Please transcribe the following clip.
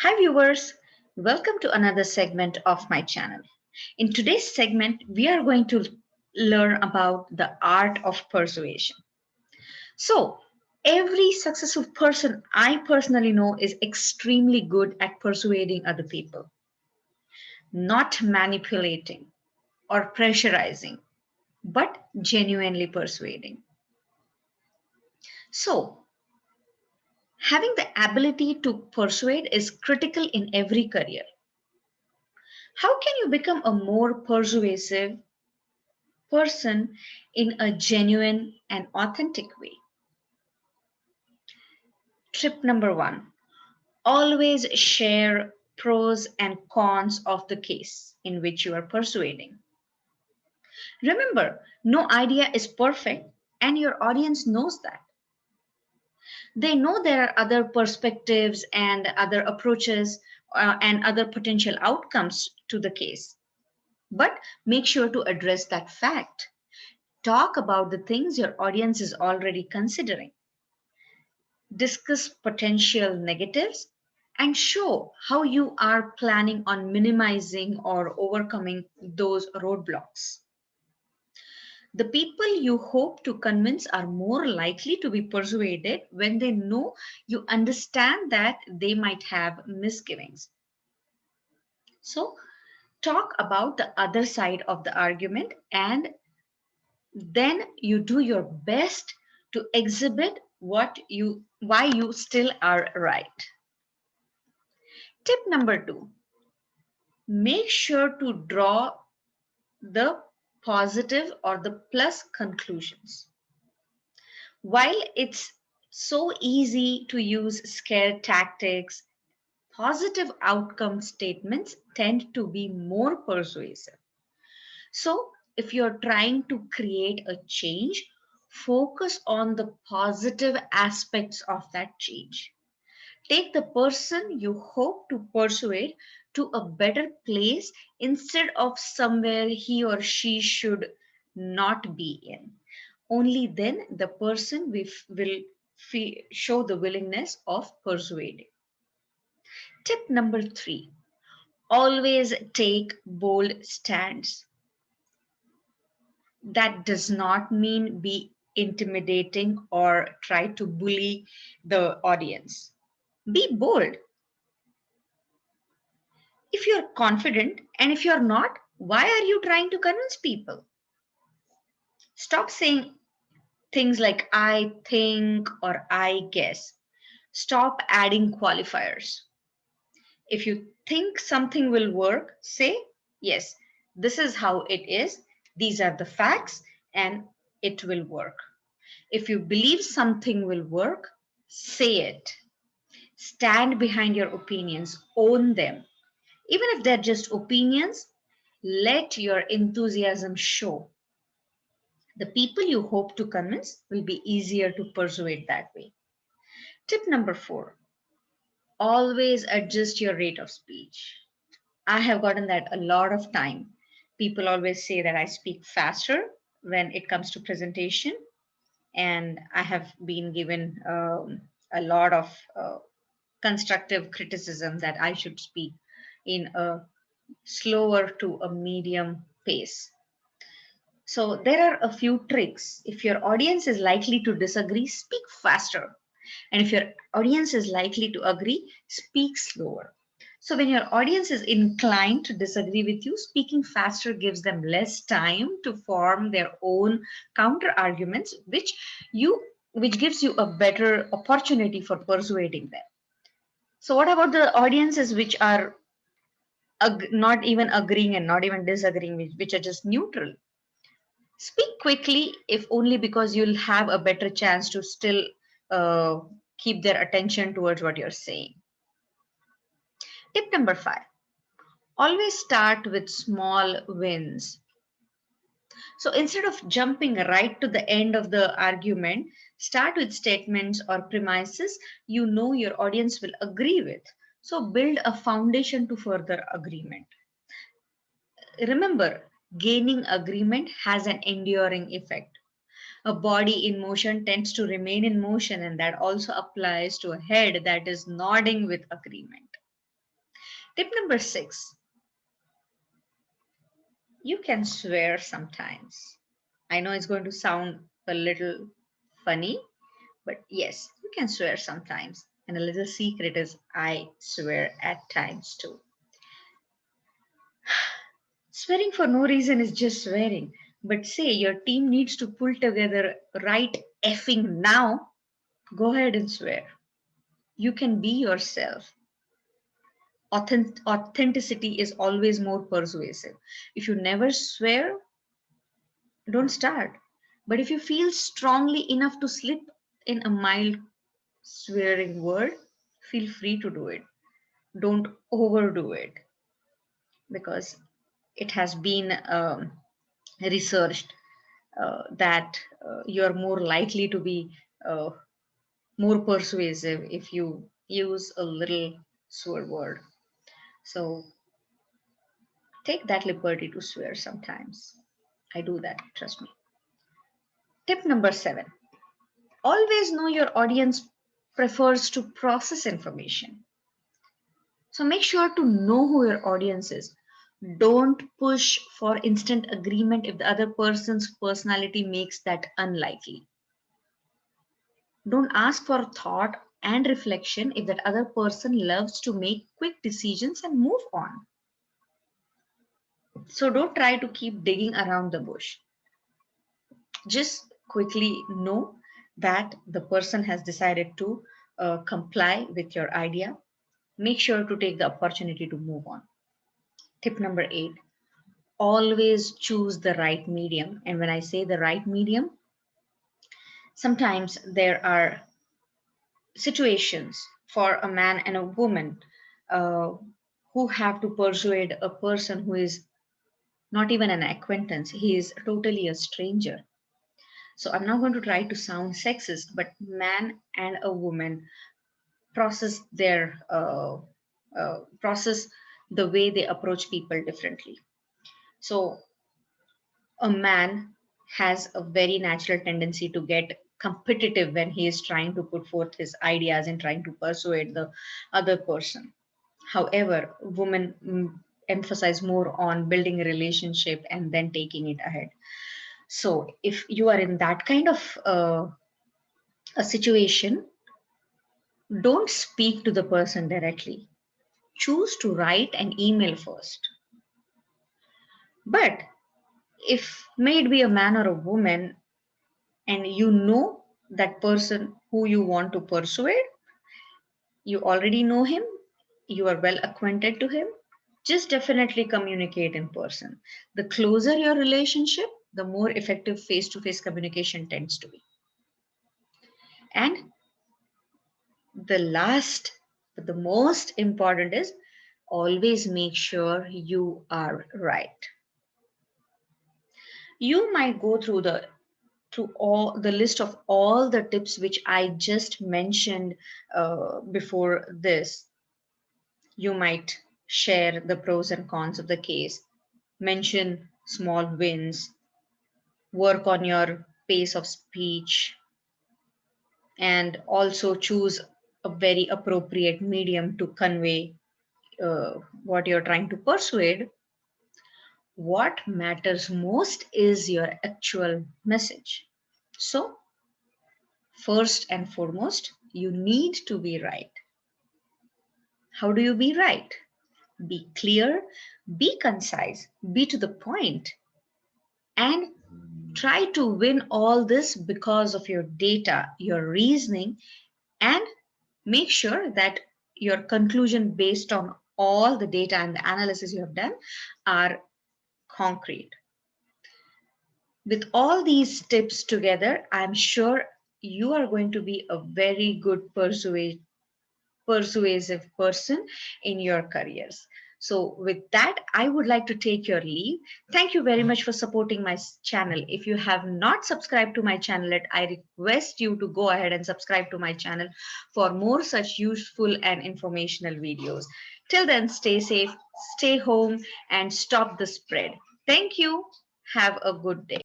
Hi viewers, welcome to another segment of my channel. In today's segment, we are going to learn about the art of persuasion. So, every successful person I personally know is extremely good at persuading other people, not manipulating or pressurizing, but genuinely persuading. So, having the ability to persuade is critical in every career. How can you become a more persuasive person in a genuine and authentic way? Tip number one, always share pros and cons of the case in which you are persuading. Remember, no idea is perfect, and your audience knows that. They know there are other perspectives and other approaches and other potential outcomes to the case. But make sure to address that fact. Talk about the things your audience is already considering. Discuss potential negatives and show how you are planning on minimizing or overcoming those roadblocks. The people you hope to convince are more likely to be persuaded when they know you understand that they might have misgivings. So, talk about the other side of the argument and then you do your best to exhibit why you still are right. Tip number two, make sure to draw the positive or the plus conclusions. While it's so easy to use scare tactics, positive outcome statements tend to be more persuasive. So, if you're trying to create a change, focus on the positive aspects of that change. Take the person you hope to persuade to a better place instead of somewhere he or she should not be in. Only then the person will show the willingness of persuading. Tip number three, always take bold stands. That does not mean be intimidating or try to bully the audience. Be bold. If you're confident and if you're not, why are you trying to convince people? Stop saying things like I think or I guess. Stop adding qualifiers. If you think something will work, say, yes, this is how it is, these are the facts, and it will work. If you believe something will work, say it. Stand behind your opinions, own them. Even if they're just opinions, let your enthusiasm show. The people you hope to convince will be easier to persuade that way. Tip number four, always adjust your rate of speech. I have gotten that a lot of time. People always say that I speak faster when it comes to presentation, and I have been given a lot of constructive criticism that I should speak in a slower to a medium pace. So there are a few tricks. If your audience is likely to disagree, speak faster. And if your audience is likely to agree, speak slower. So when your audience is inclined to disagree with you, speaking faster gives them less time to form their own counter arguments, which gives you a better opportunity for persuading them. So what about the audiences which are not even agreeing and not even disagreeing, which are just neutral? Speak quickly, if only because you'll have a better chance to still uh, keep their attention towards what you're saying. Tip number five, always start with small wins. So instead of jumping right to the end of the argument, start with statements or premises you know your audience will agree with. So build a foundation to further agreement. Remember, gaining agreement has an enduring effect. A body in motion tends to remain in motion, and that also applies to a head that is nodding with agreement. Tip number 6, you can swear sometimes. I know it's going to sound a little funny, but yes, you can swear sometimes. And a little secret is I swear at times too. Swearing for no reason is just swearing. But say your team needs to pull together right effing now, go ahead and swear. You can be yourself. Authenticity is always more persuasive. If you never swear, don't start. But if you feel strongly enough to slip in a mild swearing word, feel free to do it. Don't overdo it because it has been researched that you're more likely to be uh, more persuasive if you use a little swear word. So take that liberty to swear sometimes. I do that, trust me. Tip number 7, always know your audience prefers to process information. So make sure to know who your audience is. Don't push for instant agreement if the other person's personality makes that unlikely. Don't ask for thought and reflection if that other person loves to make quick decisions and move on. So don't try to keep digging around the bush. Just quickly know that the person has decided to comply with your idea. Make sure to take the opportunity to move on. Tip number 8, always choose the right medium. And when I say the right medium, sometimes there are situations for a man and a woman uh, who have to persuade a person who is not even an acquaintance, he is totally a stranger. So I'm not going to try to sound sexist, but man and a woman process their process the way they approach people differently. So a man has a very natural tendency to get competitive when he is trying to put forth his ideas and trying to persuade the other person. However, women emphasize more on building a relationship and then taking it ahead. So if you are in that kind of a situation, don't speak to the person directly. Choose to write an email first. But if may it be a man or a woman and you know that person who you want to persuade, you already know him, you are well acquainted to him, just definitely communicate in person. The closer your relationship, the more effective face to face communication tends to be. And the last, but the most important is always make sure you are right. You might go through all the list of all the tips which I just mentioned before this. You might share the pros and cons of the case, mention small wins, work on your pace of speech, and also choose a very appropriate medium to convey what you're trying to persuade. What matters most is your actual message. So, first and foremost, you need to be right. How do you be right? Be clear, be concise, be to the point, and try to win all this because of your data, your reasoning, and make sure that your conclusion based on all the data and the analysis you have done are concrete. With all these tips together, I'm sure you are going to be a very good persuasive person in your careers. So, with that, I would like to take your leave. Thank you very much for supporting my channel. If you have not subscribed to my channel yet, I request you to go ahead and subscribe to my channel for more such useful and informational videos. Till then, stay safe, stay home, and stop the spread. Thank you. Have a good day.